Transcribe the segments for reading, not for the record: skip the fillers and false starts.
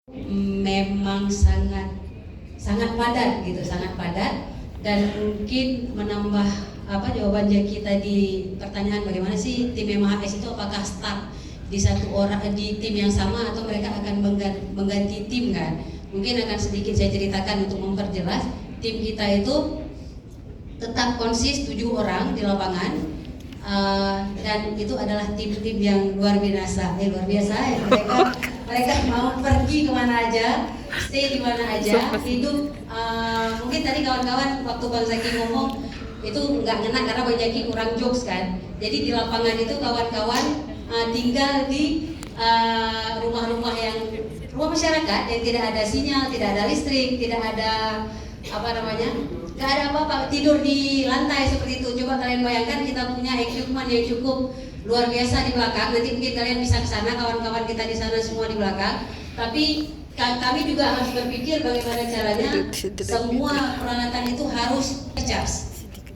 memang sangat padat gitu, sangat padat, dan mungkin menambah jawaban kita di pertanyaan bagaimana sih tim MHS itu, apakah start di satu orang di tim yang sama atau mereka akan mengganti tim kan? Mungkin akan sedikit saya ceritakan untuk memperjelas. Tim kita itu tetap konsis 7 orang di lapangan, dan itu adalah tim-tim yang luar biasa ya. Mereka mau pergi kemana aja, stay di mana aja, hidup. Mungkin tadi kawan-kawan waktu Bang Zaki ngomong itu nggak ngena karena Bang Zaki kurang jokes kan. Jadi di lapangan itu kawan-kawan tinggal di rumah-rumah rumah masyarakat yang tidak ada sinyal, tidak ada listrik, tidak ada nggak ada apa-apa, tidur di lantai seperti itu. Coba kalian bayangkan, kita punya equipment yang cukup luar biasa di belakang. Nanti mungkin kalian bisa ke sana, kawan-kawan kita di sana semua di belakang. Tapi kami juga harus berpikir bagaimana caranya semua peralatan itu harus ngecas.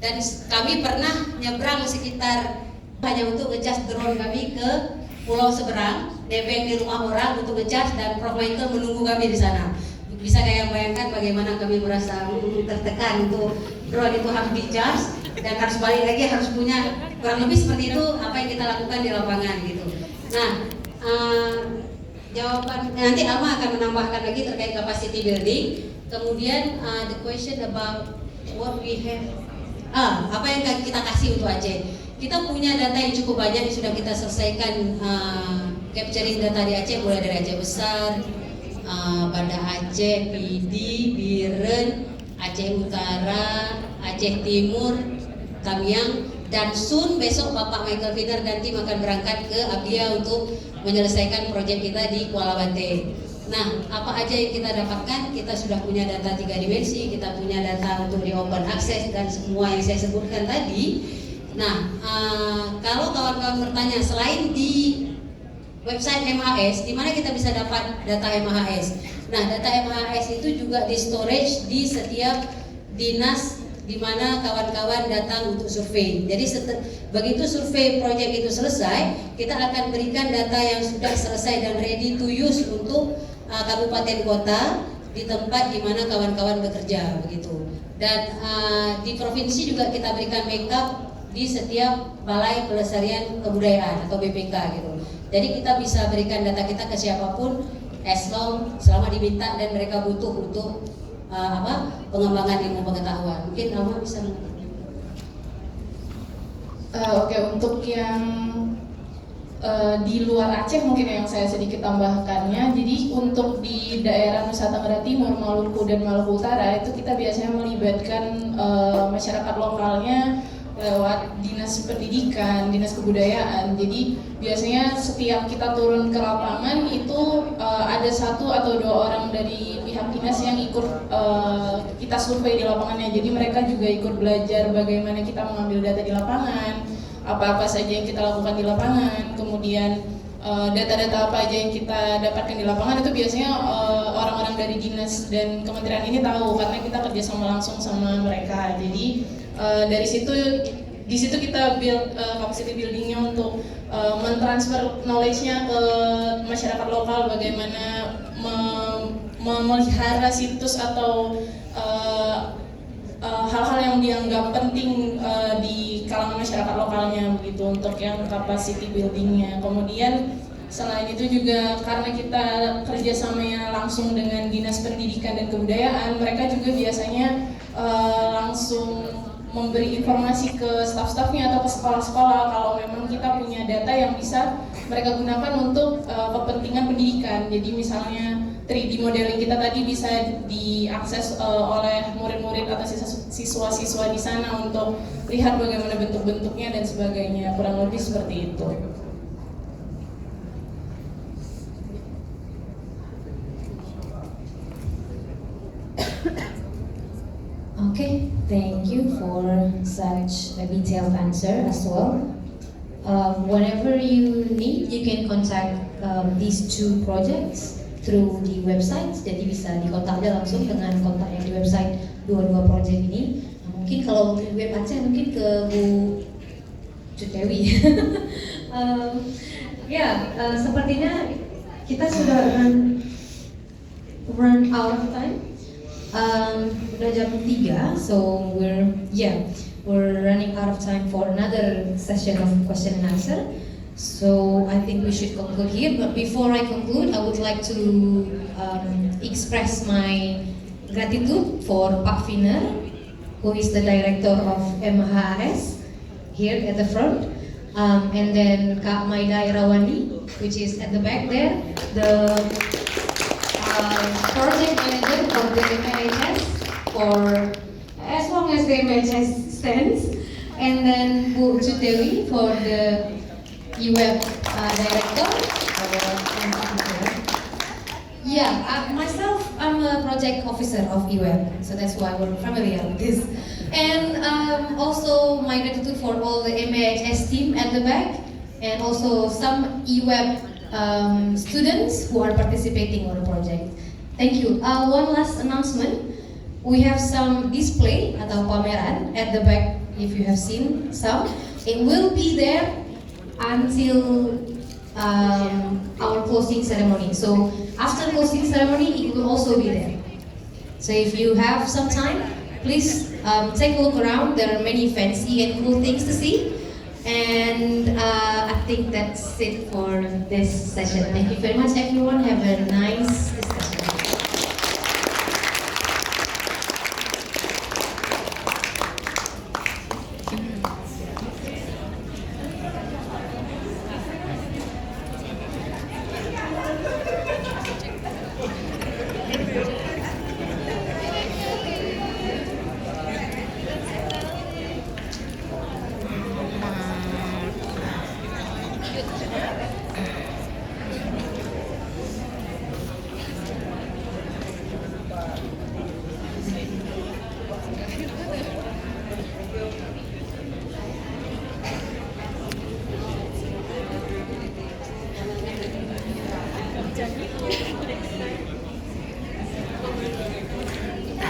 Dan kami pernah nyebrang sekitar hanya untuk ngecas drone kami ke pulau seberang, nebeng di rumah orang untuk ngecas, dan Prof Michael menunggu kami di sana. Bisa kayak bayangkan bagaimana kami merasa tertekan untuk drone itu harus di-charge dan harus balik lagi, harus punya kurang lebih seperti itu apa yang kita lakukan di lapangan gitu. Nah, jawaban nanti Alma akan menambahkan lagi terkait capacity building. Kemudian the question about what we have, apa yang kita kasih untuk Aceh. Kita punya data yang cukup banyak yang sudah kita selesaikan, capturing data di Aceh, mulai dari Aceh Besar, Banda Aceh, Pidi, Biren, Aceh Utara, Aceh Timur, Tamiang, dan soon besok Bapak Michael Finder dan tim akan berangkat ke Abia untuk menyelesaikan proyek kita di Kuala Bante. Nah, apa aja yang kita dapatkan? Kita sudah punya data 3 dimensi, kita punya data untuk di open access dan semua yang saya sebutkan tadi. Nah, kalau kawan-kawan bertanya, selain di website MHS, di mana kita bisa dapat data MHS? Nah, data MHS itu juga di storage di setiap dinas di mana kawan-kawan datang untuk survei. Jadi begitu survei proyek itu selesai, kita akan berikan data yang sudah selesai dan ready to use untuk kabupaten kota di tempat di mana kawan-kawan bekerja begitu. Dan di provinsi juga kita berikan backup di setiap Balai Pelestarian Kebudayaan atau BPK gitu. Jadi kita bisa berikan data kita ke siapapun as long selama diminta dan mereka butuh untuk pengembangan ilmu pengetahuan. Mungkin Alma bisa Oke, untuk yang di luar Aceh mungkin yang saya sedikit tambahkannya. Jadi untuk di daerah Nusa Tenggara Timur, Maluku dan Maluku Utara itu kita biasanya melibatkan masyarakat lokalnya lewat dinas pendidikan, dinas kebudayaan. Jadi biasanya setiap kita turun ke lapangan itu ada 1 atau 2 orang dari pihak dinas yang ikut kita survei di lapangannya. Jadi mereka juga ikut belajar bagaimana kita mengambil data di lapangan, apa-apa saja yang kita lakukan di lapangan, kemudian data-data apa aja yang kita dapatkan di lapangan itu biasanya orang-orang dari dinas dan kementerian ini tahu karena kita kerjasama langsung sama mereka. Jadi di situ kita build capacity buildingnya untuk mentransfer knowledge-nya ke masyarakat lokal, bagaimana memelihara situs atau hal-hal yang dianggap penting di kalangan masyarakat lokalnya begitu untuk yang capacity buildingnya. Kemudian selain itu juga karena kita kerjasamanya langsung dengan dinas pendidikan dan kebudayaan, mereka juga biasanya langsung memberi informasi ke staf-stafnya atau ke sekolah-sekolah kalau memang kita punya data yang bisa mereka gunakan untuk kepentingan pendidikan. Jadi misalnya 3D modeling kita tadi bisa diakses oleh murid-murid atau siswa-siswa di sana untuk lihat bagaimana bentuk-bentuknya dan sebagainya, kurang lebih seperti itu. Okay, thank you for such a detailed answer as well. Whenever you need, you can contact these 2 projects through the website. Jadi bisa dikontak aja langsung dengan kontak yang di website 2 project ini. Nah, mungkin kalau di web Aceh mungkin ke Bu Cutewi. Sepertinya kita sudah I'm out of time. Udah jam 3, so we're running out of time for another session of question and answer. So I think we should conclude here. But before I conclude, I would like to express my gratitude for Pak Viner, who is the director of MHAS here at the front, and then Kak Maida Irawani, which is at the back there, the project manager for the MHS for as long as the MHS stands, and then Bu Judewi for the UWeb director. Myself, I'm a project officer of UWeb, so that's why we're familiar with this. And also my gratitude for all the MHS team at the back, and also some UWeb students who are participating on the project. Thank you. One last announcement. We have some display atau pameran at the back if you have seen some. It will be there until our closing ceremony. So after closing ceremony, it will also be there. So if you have some time, please take a look around. There are many fancy and cool things to see. And I think that's it for this session. Thank you very much, everyone. Have a nice discussion.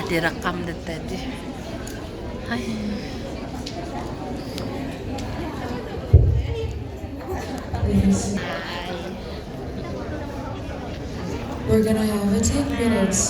Direkam deh tadi. Hai. We're gonna have a 10 minutes